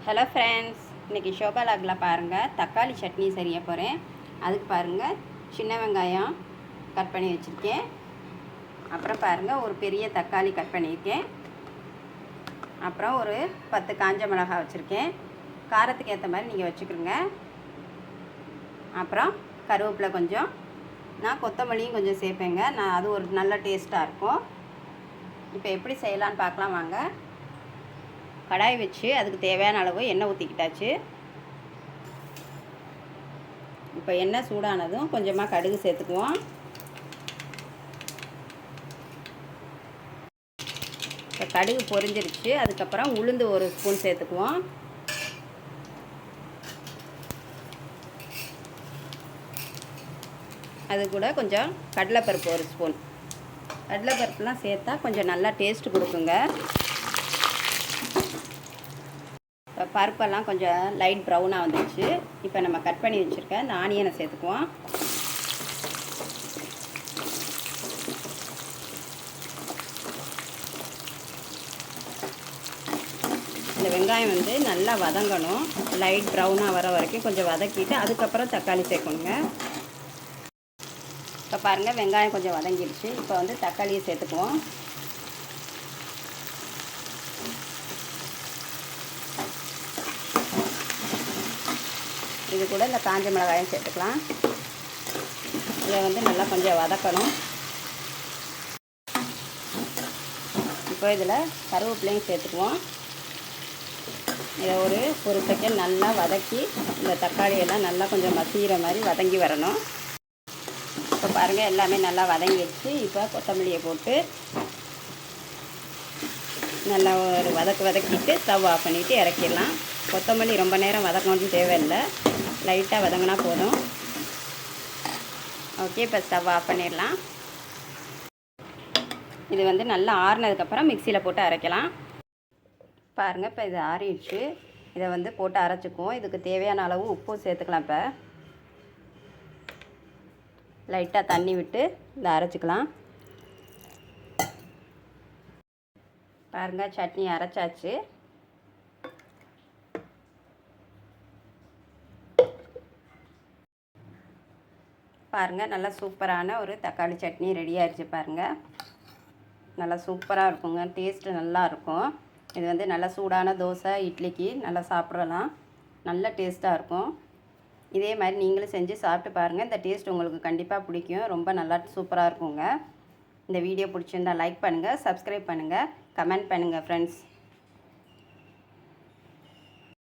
Hello friends, இன்றைக்கி ஷோபா லாகில் பாருங்கள் தக்காளி சட்னி செய்ய போகிறேன். அதுக்கு பாருங்கள் சின்ன வெங்காயம் கட் பண்ணி வச்சுருக்கேன். அப்புறம் பாருங்கள் ஒரு பெரிய தக்காளி கட் பண்ணியிருக்கேன். அப்புறம் ஒரு 10 காஞ்ச மிளகாய் வச்சுருக்கேன். காரத்துக்கு ஏற்ற மாதிரி நீங்கள் வச்சுக்கிறோங்க. அப்புறம் கருவேப்பிலை கொஞ்சம், நான் கொத்தமல்லியும் கொஞ்சம் சேர்ப்பேங்க. அது ஒரு நல்ல டேஸ்ட்டாக இருக்கும். இப்போ எப்படி செய்யலான்னு பார்க்கலாம் வாங்க. கடாய் வச்சு அதுக்கு தேவையான அளவு எண்ணெய் ஊற்றிக்கிட்டாச்சு. இப்போ எண்ணெய் சூடானதும் கொஞ்சமாக கடுகு சேர்த்துக்குவோம். இப்போ கடுகு பொரிஞ்சிருச்சு. அதுக்கப்புறம் உளுந்து ஒரு ஸ்பூன் சேர்த்துக்குவோம். அது கூட கொஞ்சம் கடலைப்பருப்பு ஒரு ஸ்பூன். கடலைப்பருப்புலாம் சேர்த்தா கொஞ்சம் நல்லா டேஸ்ட் கொடுக்குங்க. இப்போ பருப்பெல்லாம் கொஞ்சம் லைட் ப்ரௌனாக வந்துடுச்சு. இப்போ நம்ம கட் பண்ணி வச்சுருக்க இந்த ஆனியனை சேர்த்துக்குவோம். இந்த வெங்காயம் வந்து நல்லா வதங்கணும். லைட் ப்ரௌனாக வர வரைக்கும் கொஞ்சம் வதக்கிட்டு அதுக்கப்புறம் தக்காளி சேர்க்கணுங்க. இப்போ பாருங்கள் வெங்காயம் கொஞ்சம் வதங்கிடுச்சு. இப்போ வந்து தக்காளியை சேர்த்துக்குவோம். இது கூட இந்த காஞ்ச மிளகாயும் சேர்த்துக்கலாம். இதை வந்து நல்லா கொஞ்சம் வதக்கணும். இப்போ இதில் கருவேப்பிலையும் சேர்த்துக்குவோம். இதை ஒரு செகண்ட் நல்லா வதக்கி இந்த தக்காளியெல்லாம் நல்லா கொஞ்சம் மசிகிற மாதிரி வதங்கி வரணும். இப்போ பாருங்கள் எல்லாமே நல்லா வதங்கிடுச்சு. இப்போ கொத்தமல்லியை போட்டு நல்லா ஒரு வதக்கிட்டு ஸ்டவ் ஆஃப் பண்ணிவிட்டு இறக்கிடலாம். கொத்தமல்லி ரொம்ப நேரம் வதக்கணும்னு தேவையில்லை, லைட்டாக வதங்கினா போதும். ஓகே, இப்போ ஸ்டவ் ஆஃப் பண்ணிடலாம். இது வந்து நல்லா ஆறுனதுக்கப்புறம் மிக்சியில் போட்டு அரைக்கலாம். பாருங்கள் இப்போ இது ஆறிடுச்சு. இதை வந்து போட்டு அரைச்சிக்குவோம். இதுக்கு தேவையான அளவு உப்பும் சேர்த்துக்கலாம். இப்போ லைட்டாக தண்ணி விட்டு இதை அரைச்சிக்கலாம். பாருங்கள் சட்னி அரைச்சாச்சு. பாருங்கள் நல்லா சூப்பரான ஒரு தக்காளி சட்னி ரெடி ஆகிடுச்சு. பாருங்கள் நல்லா சூப்பராக இருக்குங்க. டேஸ்ட்டு நல்லா இருக்கும். இது வந்து நல்லா சூடான தோசை இட்லிக்கு நல்லா சாப்பிடலாம். நல்ல டேஸ்ட்டாக இருக்கும். இதே மாதிரி நீங்களும் செஞ்சு சாப்பிட்டு பாருங்கள். இந்த டேஸ்ட் உங்களுக்கு கண்டிப்பாக பிடிக்கும். ரொம்ப நல்லா சூப்பராக இருக்குங்க. இந்த வீடியோ பிடிச்சிருந்தால் லைக் பண்ணுங்கள், சப்ஸ்கிரைப் பண்ணுங்கள், கமெண்ட் பண்ணுங்கள் ஃப்ரெண்ட்ஸ்.